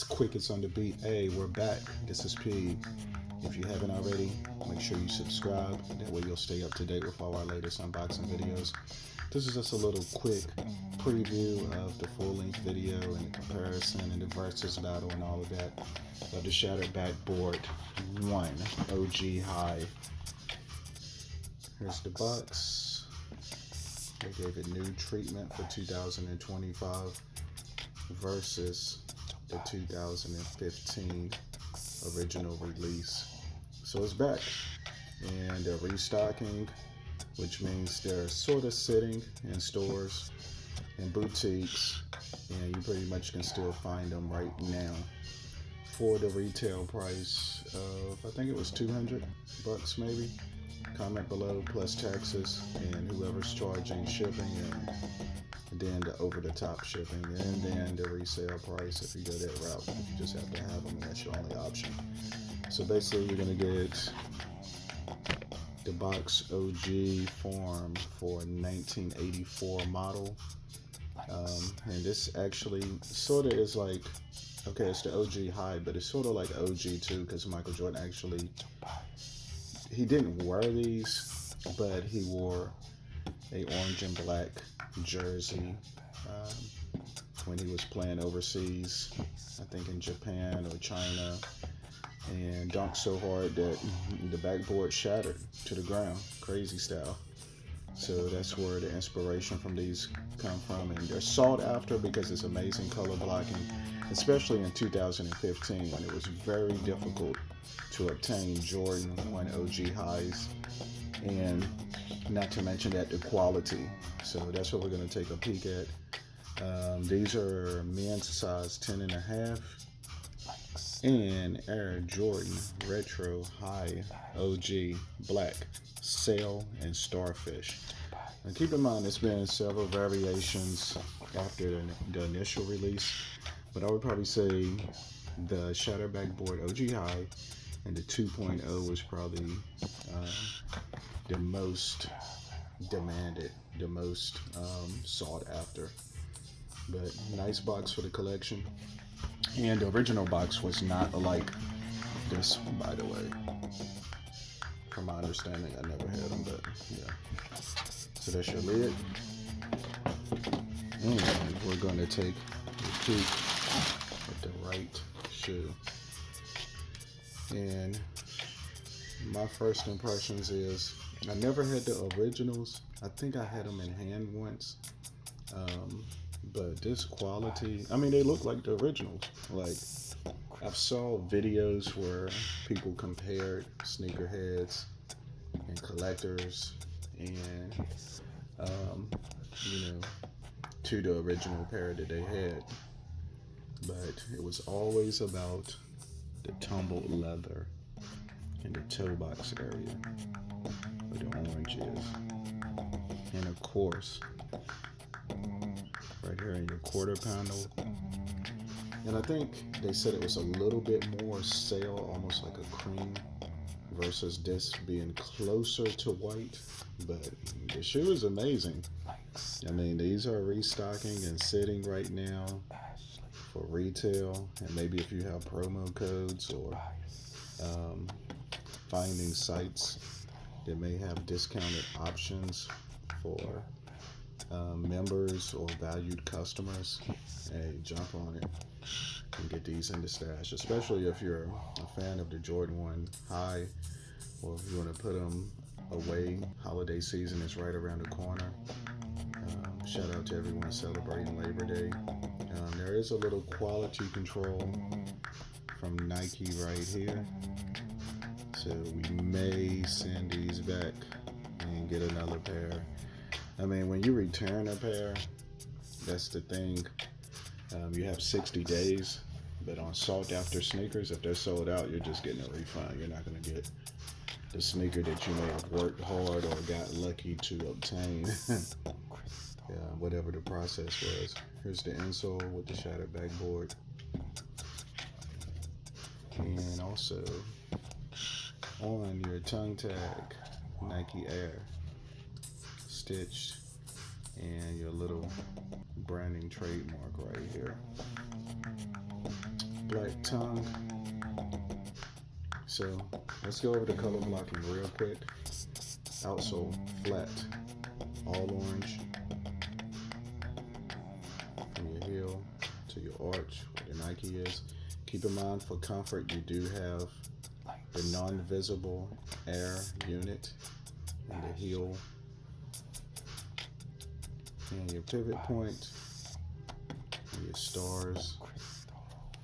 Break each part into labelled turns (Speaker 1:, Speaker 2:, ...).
Speaker 1: quick as on the beat. Hey, we're back. This is P. If you haven't already, make sure you subscribe. That way you'll stay up to date with all our latest unboxing videos. This is just a little quick preview of the full-length video and the comparison and the versus battle and all of that of the Shattered Backboard 1 OG High. Here's the box. They gave it new treatment for 2025 versus the 2015 original release. So it's back, and they're restocking, which means they're sort of sitting in stores and boutiques, and you pretty much can still find them right now for the retail price of, I think it was $200 maybe. Comment below, plus taxes and whoever's charging shipping, and then the over-the-top shipping, and then the resale price if you go that route. You just have to have them, and that's your only option. So basically, you're gonna get the box OG form for 1984 model, and this actually sort of is like, okay, it's the OG High, but it's sort of like OG 2, because Michael Jordan actually, he didn't wear these, but he wore a orange and black jersey when he was playing overseas, I think in Japan or China, and dunked so hard that the backboard shattered to the ground, crazy style. So that's where the inspiration from these come from, and they're sought after because it's amazing color blocking, especially in 2015 when it was very difficult to obtain Jordan 1 OG highs, and not to mention that the quality. So that's what we're going to take a peek at. These are men's size 10.5 and Air Jordan Retro High OG Black Sail and Starfish. And keep in mind, there's been several variations after the initial release, but I would probably say the Shattered Backboard OG High and the 2.0 was probably the most demanded, the most sought after. But nice box for the collection. And the original box was not like this, by the way. From my understanding, I never had them, but yeah. So that's your lid. And we're going to take a peek at the right shoe. And my first impressions is, I never had the originals. I think I had them in hand once. But this quality, I mean, they look like the originals. Like, I've saw videos where people compared sneakerheads and collectors and, you know, to the original pair that they had. But it was always about the tumbled leather in the toe box area where the orange is. And of course, right here in your quarter panel. And I think they said it was a little bit more sail, almost like a cream, versus this being closer to white. But the shoe is amazing. I mean, these are restocking and sitting right now for retail, and maybe if you have promo codes or finding sites that may have discounted options for members or valued customers, hey, jump on it and get these in the stash, especially if you're a fan of the Jordan 1 High, or if you want to put them away. Holiday season is right around the corner. Shout out to everyone celebrating Labor Day. There is a little quality control from Nike right here, so we may send these back and get another pair. I mean, when you return a pair, that's the thing. You have 60 days, but on sought after sneakers, if they're sold out, you're just getting a refund. You're not going to get the sneaker that you may have worked hard or got lucky to obtain. Yeah, whatever the process was. Here's the insole with the Shattered Backboard. And also, on your tongue tag, Nike Air. Stitched, and your little branding trademark right here. black tongue. So let's go over the color blocking real quick. Outsole flat, all orange, from your heel to your arch where the Nike is. Keep in mind, for comfort, you do have the non-visible air unit in the heel, and your pivot point, and your stars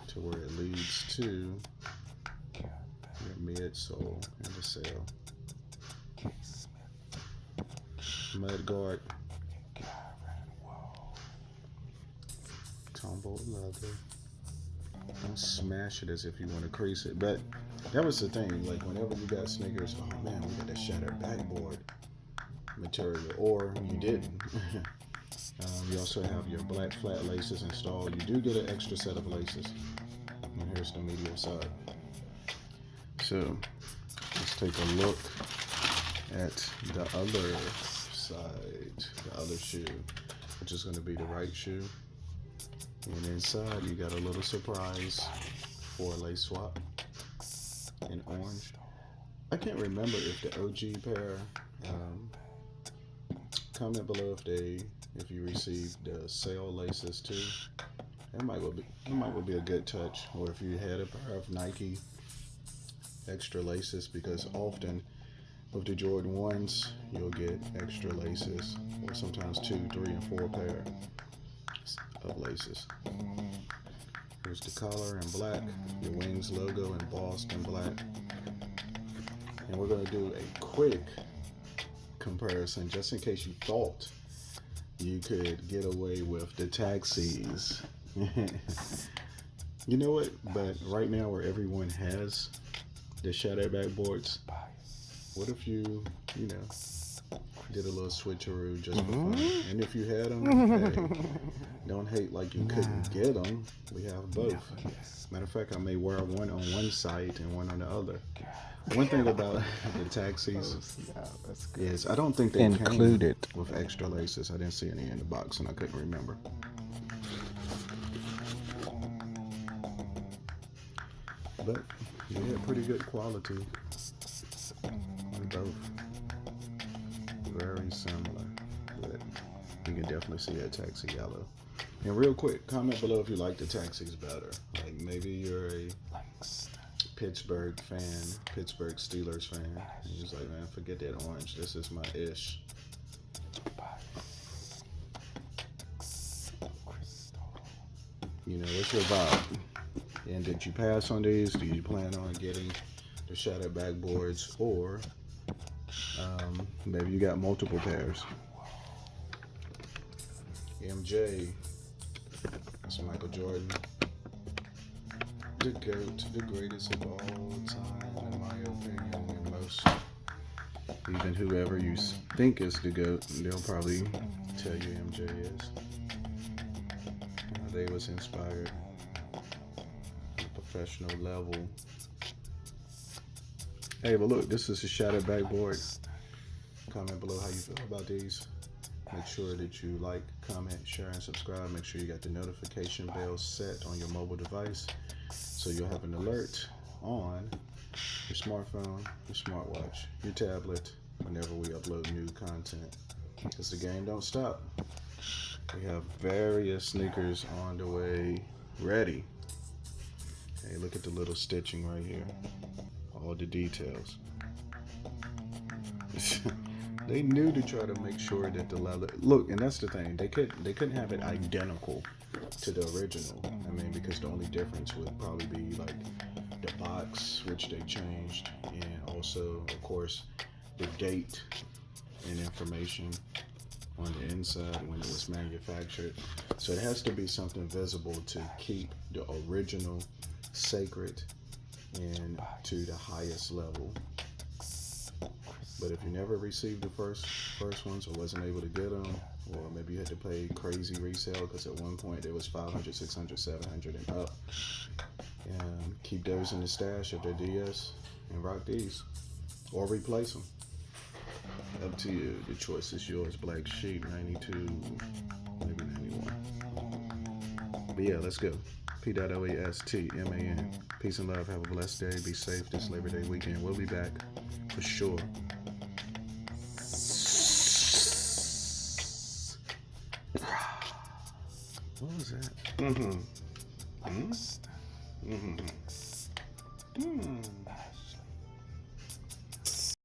Speaker 1: to where it leads to your midsole and the sail. Mud guard, tumble leather. Don't smash it as if you want to crease it, but that was the thing. Like whenever you got sneakers, oh man, we got that shattered backboard material, or you didn't. You also have your black flat laces installed. You do get an extra set of laces, and here's the medial side. So let's take a look at the other side, the other shoe, which is going to be the right shoe. And inside you got a little surprise for a lace swap in orange. I can't remember if the OG pair, comment below if you received the sale laces too. It might be a good touch, or if you had a pair of Nike extra laces, because often with the Jordan 1s you'll get extra laces, or sometimes 2, 3, and 4 pair of laces. Here's the collar in black, your Wings logo embossed in black, and we're going to do a quick comparison just in case you thought you could get away with the taxis. You know what, but right now where everyone has the shattered backboards, what if you did a little switcheroo just for fun? And if you had them, hey, don't hate like you couldn't get them. We have both. Matter of fact, I may wear one on one side and one on the other. One thing about the taxis is I don't think they included with extra laces. I didn't see any in the box and I couldn't remember. But yeah, pretty good quality. Both very similar, but you can definitely see that taxi yellow. And real quick, comment below if you like the taxis better. Like maybe you're a Pittsburgh Steelers fan, and you're just like, man, forget that orange. This is my ish. You know, what's your vibe? And did you pass on these? Do you plan on getting the shattered backboards, or maybe you got multiple pairs? MJ, that's Michael Jordan, the GOAT, the greatest of all time, in my opinion. And most, even whoever you think is the GOAT, they'll probably tell you MJ is. They was inspired on a professional level. Hey, but look, this is a shattered backboard. Comment below how you feel about these. Make sure that you like, comment, share, and subscribe. Make sure you got the notification bell set on your mobile device so you'll have an alert on your smartphone, your smartwatch, your tablet whenever we upload new content. Because the game don't stop. We have various sneakers on the way ready. Hey, look at the little stitching right here. All the details. They knew to try to make sure that the leather, look, and that's the thing, they couldn't have it identical to the original. I mean, because the only difference would probably be like the box, which they changed, and also, of course, the date and information on the inside when it was manufactured. So it has to be something visible to keep the original sacred and to the highest level. But if you never received the first ones, or wasn't able to get them, or maybe you had to pay crazy resale because at one point it was 500, 600, 700 and up, keep those in the stash of their DS and rock these, or replace them. Up to you. The choice is yours. Black Sheep 92, maybe 91. But yeah, let's go. P.oastman. Peace and love. Have a blessed day. Be safe this Labor Day weekend. We'll be back for sure. What was that? Mm-hmm. Mm-hmm. Mm-hmm.